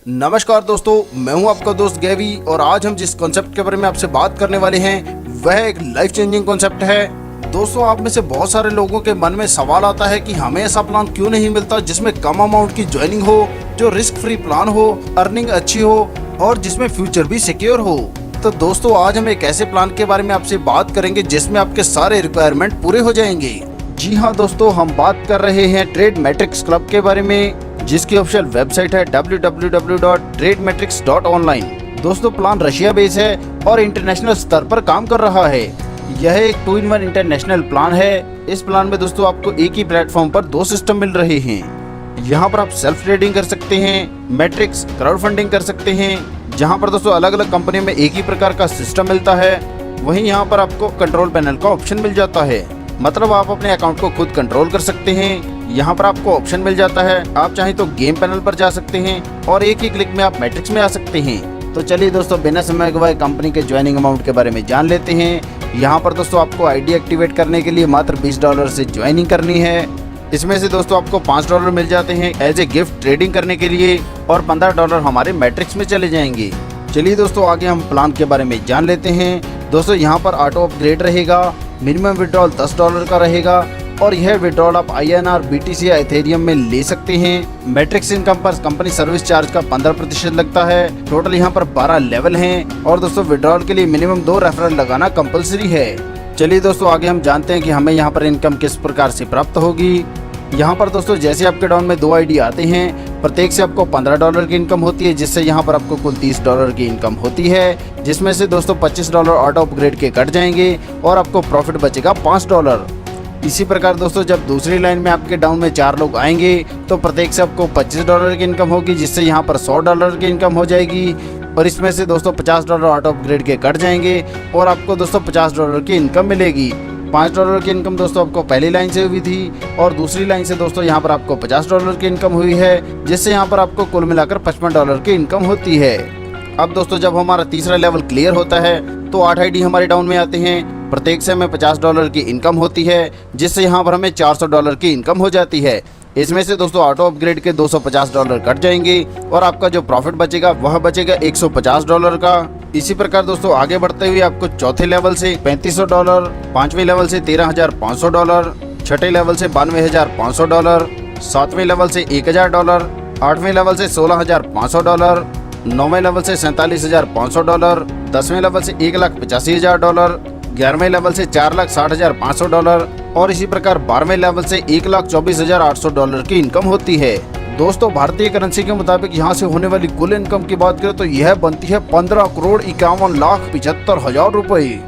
नमस्कार दोस्तों, मैं हूं आपका दोस्त गैवी और आज हम जिस कॉन्सेप्ट के बारे में आपसे बात करने वाले हैं वह एक लाइफ चेंजिंग कॉन्सेप्ट है। दोस्तों, आप में से बहुत सारे लोगों के मन में सवाल आता है कि हमें ऐसा प्लान क्यों नहीं मिलता जिसमें कम अमाउंट की ज्वाइनिंग हो, जो रिस्क फ्री प्लान हो, अर्निंग अच्छी हो और जिसमें फ्यूचर भी सिक्योर हो। तो दोस्तों, आज हम एक ऐसे प्लान के बारे में आपसे बात करेंगे जिसमें आपके सारे रिक्वायरमेंट पूरे हो जाएंगे। जी हाँ दोस्तों, हम बात कर रहे हैं ट्रेड मैट्रिक्स क्लब के बारे में, जिसकी ऑफिशियल वेबसाइट है www.trademetrics.online। दोस्तों, प्लान रशिया बेस है और इंटरनेशनल स्तर पर काम कर रहा है। यह एक 2-in-1 इंटरनेशनल प्लान है। इस प्लान में दोस्तों आपको एक ही प्लेटफॉर्म पर 2 सिस्टम मिल रहे हैं। यहाँ पर आप सेल्फ ट्रेडिंग कर सकते हैं, मैट्रिक्स क्राउड फंडिंग कर सकते हैं, जहाँ पर दोस्तों अलग अलग कंपनी में एक ही प्रकार का सिस्टम मिलता है। वहीं यहाँ पर आपको कंट्रोल पैनल का ऑप्शन मिल जाता है, मतलब आप अपने अकाउंट को खुद कंट्रोल कर सकते हैं। यहाँ पर आपको ऑप्शन मिल जाता है, आप चाहें तो गेम पैनल पर जा सकते हैं और एक ही क्लिक में आप मैट्रिक्स में आ सकते हैं। तो चलिए दोस्तों, बिना समय गवाए कंपनी के ज्वाइनिंग अमाउंट के बारे में जान लेते हैं। यहाँ पर दोस्तों आपको आईडी एक्टिवेट करने के लिए मात्र $20 से ज्वाइनिंग करनी है। इसमें से दोस्तों आपको $5 मिल जाते हैं एज ए गिफ्ट ट्रेडिंग करने के लिए और $15 हमारे मैट्रिक्स में चले जाएंगे। चलिए दोस्तों, आगे हम प्लान के बारे में जान लेते हैं। दोस्तों, यहाँ पर ऑटो अपग्रेड रहेगा, मिनिमम विड्रॉल $10 का रहेगा और यह विड्रॉल आप INR, BTC या इथेरियम में ले सकते हैं। मैट्रिक्स इनकम पर कंपनी सर्विस चार्ज का 15% लगता है। टोटल यहाँ पर 12 लेवल हैं और दोस्तों विड्रॉल के लिए मिनिमम 2 रेफरल लगाना कंपलसरी है। चलिए दोस्तों, आगे हम जानते हैं कि हमें यहाँ पर इनकम किस प्रकार से प्राप्त होगी। यहाँ पर दोस्तों जैसे आपके डाउन में 2 ID आते हैं, प्रत्येक से आपको $15 की इनकम होती है, जिससे यहाँ पर आपको कुल $30 की इनकम होती है, जिसमें से दोस्तों $25 ऑटो अपग्रेड के कट जाएंगे और आपको प्रॉफिट बचेगा $5। इसी प्रकार दोस्तों जब दूसरी लाइन में आपके डाउन में 4 लोग आएंगे तो प्रत्येक से आपको $25 की इनकम होगी, जिससे यहाँ पर $100 की इनकम हो जाएगी और इसमें से दोस्तों $50 ऑटो अपग्रेड के कट जाएंगे और आपको दोस्तों $50 की इनकम मिलेगी। $5 की इनकम दोस्तों आपको पहली लाइन से हुई थी और दूसरी लाइन से दोस्तों यहाँ पर आपको $50 की इनकम हुई है, जिससे यहाँ पर आपको कुल मिलाकर $55 की इनकम होती है। अब दोस्तों जब हमारा तीसरा लेवल क्लियर होता है तो 8 ID हमारे डाउन में आते हैं, प्रत्येक से हमें $50 की इनकम होती है, जिससे यहाँ पर हमें $400 की इनकम हो जाती है। इसमें से दोस्तों ऑटो अपग्रेड के $250 कट जाएंगे और आपका जो प्रॉफिट बचेगा वह बचेगा $150 का। इसी प्रकार दोस्तों आगे बढ़ते हुए आपको चौथे लेवल से $3500, 5वें लेवल से $13,500, छठे लेवल से $92,500, 7वें लेवल से $1,000, 8वें लेवल से $16,500, 9वें लेवल से $47,500, 10वें लेवल से $1,85,000, 11वें लेवल से $4,60,500 और इसी प्रकार 12वें लेवल से $1,24,800 की इनकम होती है। दोस्तों, भारतीय करेंसी के मुताबिक यहाँ से होने वाली कुल इनकम की बात करें तो यह बनती है 15,51,75,000 रुपए।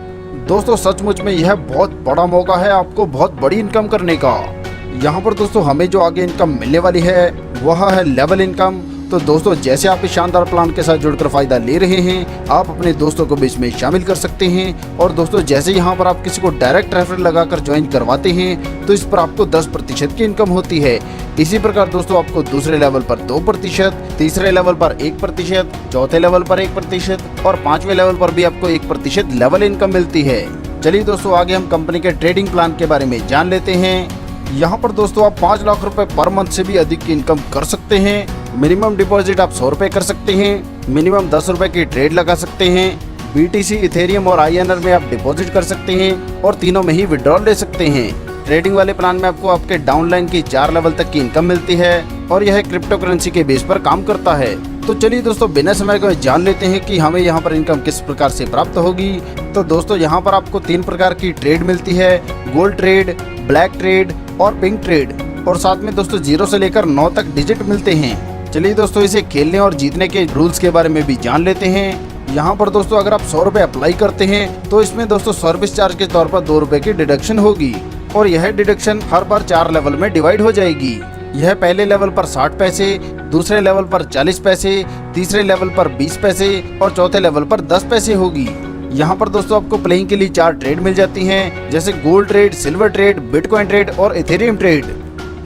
दोस्तों, सचमुच में यह बहुत बड़ा मौका है आपको बहुत बड़ी इनकम करने का। यहाँ पर दोस्तों हमें जो आगे इनकम मिलने वाली है वह है लेवल इनकम। तो दोस्तों जैसे आप इस शानदार प्लान के साथ जुड़कर फायदा ले रहे हैं, आप अपने दोस्तों को भी इसमें शामिल कर सकते हैं। और दोस्तों जैसे यहाँ पर आप किसी को डायरेक्ट रेफरल लगाकर ज्वाइन करवाते हैं तो इस पर आपको 10% की इनकम होती है। इसी प्रकार दोस्तों आपको दूसरे लेवल पर 2%, तीसरे लेवल पर 1%, चौथे लेवल पर 1% और 5वें लेवल पर भी आपको 1% लेवल इनकम मिलती है। चलिए दोस्तों, आगे हम कंपनी के ट्रेडिंग प्लान के बारे में जान लेते हैं। यहाँ पर दोस्तों आप 5 लाख रुपए पर मंथ से भी अधिक की इनकम कर सकते हैं। मिनिमम डिपॉजिट आप $100 कर सकते हैं, मिनिमम $10 की ट्रेड लगा सकते हैं। BTC, इथेरियम और INR में आप डिपॉजिट कर सकते हैं और तीनों में ही विड्रॉल ले सकते हैं। ट्रेडिंग वाले प्लान में आपको आपके डाउनलाइन की 4 लेवल तक की इनकम मिलती है और यह क्रिप्टो करेंसी के बेस पर काम करता है। तो चलिए दोस्तों, बिना समय को जान लेते हैं कि हमें यहाँ पर इनकम किस प्रकार से प्राप्त होगी। तो दोस्तों यहाँ पर आपको 3 प्रकार की ट्रेड मिलती है, गोल्ड ट्रेड, ब्लैक ट्रेड और पिंक ट्रेड, और साथ में दोस्तों 0 से लेकर 9 तक डिजिट मिलते हैं। चलिए दोस्तों, इसे खेलने और जीतने के रूल्स के बारे में भी जान लेते हैं। यहाँ पर दोस्तों अगर आप $100 अप्लाई करते हैं तो इसमें दोस्तों सर्विस चार्ज के तौर पर $2 की डिडक्शन होगी और यह डिडक्शन हर बार 4 लेवल में डिवाइड हो जाएगी। यह पहले लेवल पर 60 पैसे, दूसरे लेवल पर 40 पैसे, तीसरे लेवल पर 20 पैसे और चौथे लेवल पर 10 पैसे होगी। यहाँ पर दोस्तों आपको प्लेइंग के लिए 4 ट्रेड मिल जाती हैं, जैसे gold trade, silver trade, bitcoin trade और इथेरियम ट्रेड।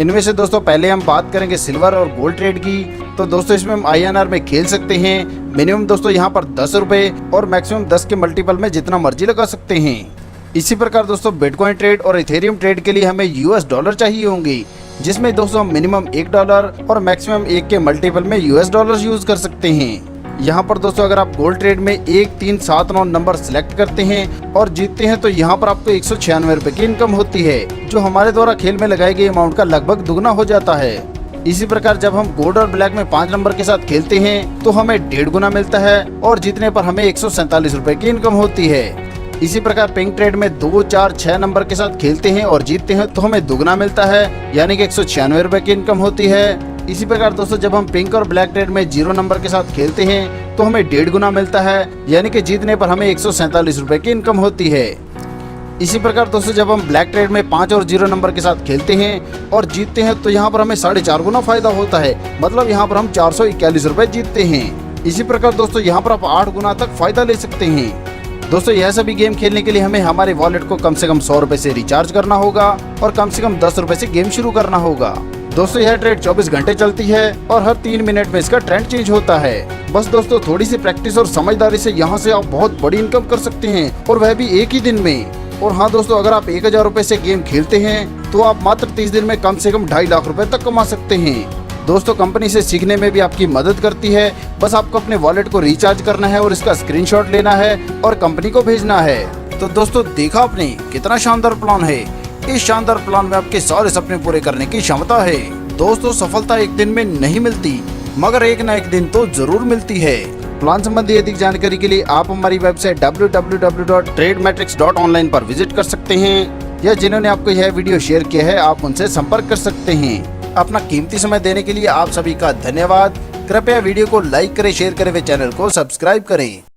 इनमें से दोस्तों पहले हम बात करेंगे सिल्वर और गोल्ड ट्रेड की। तो दोस्तों इसमें हम INR में खेल सकते हैं। मिनिमम दोस्तों यहाँ पर $10 और मैक्सिमम 10 के मल्टीपल में जितना मर्जी लगा सकते हैं। इसी प्रकार दोस्तों बिटकॉइन ट्रेड और इथेरियम ट्रेड के लिए हमें US डॉलर चाहिए होंगे। जिसमें दोस्तों हम मिनिमम $1 और मैक्सिमम 1 के मल्टीपल में $US यूज कर सकते हैं। यहाँ पर दोस्तों अगर आप गोल्ड ट्रेड में 1, 3, 7, 9 नंबर सिलेक्ट करते हैं और जीतते हैं तो यहाँ पर आपको 196 रुपए की इनकम होती है, जो हमारे द्वारा खेल में लगाई गई अमाउंट का लगभग दुगना हो जाता है। इसी प्रकार जब हम गोल्ड और ब्लैक में 5 नंबर के साथ खेलते हैं तो हमें 1.5 गुना मिलता है और जीतने पर हमें 147 रुपए की इनकम होती है। इसी प्रकार पिंक ट्रेड में 2, 4, 6 नंबर के साथ खेलते हैं और जीतते हैं तो हमें दुगना मिलता है, यानी कि 196 रुपए की इनकम होती है। इसी प्रकार दोस्तों जब हम पिंक और ब्लैक ट्रेड में 0 नंबर के साथ खेलते हैं तो हमें 1.5 गुना मिलता है, यानी कि जीतने पर हमें 147 रुपए की इनकम होती है। इसी प्रकार दोस्तों जब हम ब्लैक ट्रेड में 5 और 0 नंबर के साथ खेलते हैं और जीतते हैं तो यहाँ पर हमें 4.5 गुना फायदा होता है, मतलब यहाँ पर हम 441 रुपए जीतते हैं। इसी प्रकार दोस्तों यहाँ पर आप 8 गुना तक फायदा ले सकते हैं। दोस्तों यह सभी गेम खेलने के लिए हमें हमारे वॉलेट को कम से कम 100 रुपए से रिचार्ज करना होगा और कम से कम 10 रुपए से गेम शुरू करना होगा। दोस्तों यह ट्रेड 24 घंटे चलती है और हर 3 मिनट में इसका ट्रेंड चेंज होता है। बस दोस्तों थोड़ी सी प्रैक्टिस और समझदारी से यहाँ से आप बहुत बड़ी इनकम कर सकते हैं, और वह भी एक ही दिन में। और हाँ दोस्तों, अगर आप 1000 रुपए से गेम खेलते हैं तो आप मात्र 30 दिन में कम से कम 2.5 लाख रुपए तक कमा सकते हैं। दोस्तों कंपनी से सीखने में भी आपकी मदद करती है। बस आपको अपने वॉलेट को रिचार्ज करना है और इसका स्क्रीनशॉट लेना है और कंपनी को भेजना है। तो दोस्तों देखा आपने कितना शानदार प्लान है। इस शानदार प्लान में आपके सारे सपने पूरे करने की क्षमता है। दोस्तों सफलता एक दिन में नहीं मिलती, मगर एक न एक दिन तो जरूर मिलती है। प्लान संबंधी अधिक जानकारी के लिए आप हमारी वेबसाइट www.tradematrix.online पर विजिट कर सकते हैं, या जिन्होंने आपको यह वीडियो शेयर किया है आप उनसे संपर्क कर सकते हैं। अपना कीमती समय देने के लिए आप सभी का धन्यवाद। कृपया वीडियो को लाइक करें, शेयर करें व चैनल को सब्सक्राइब करें।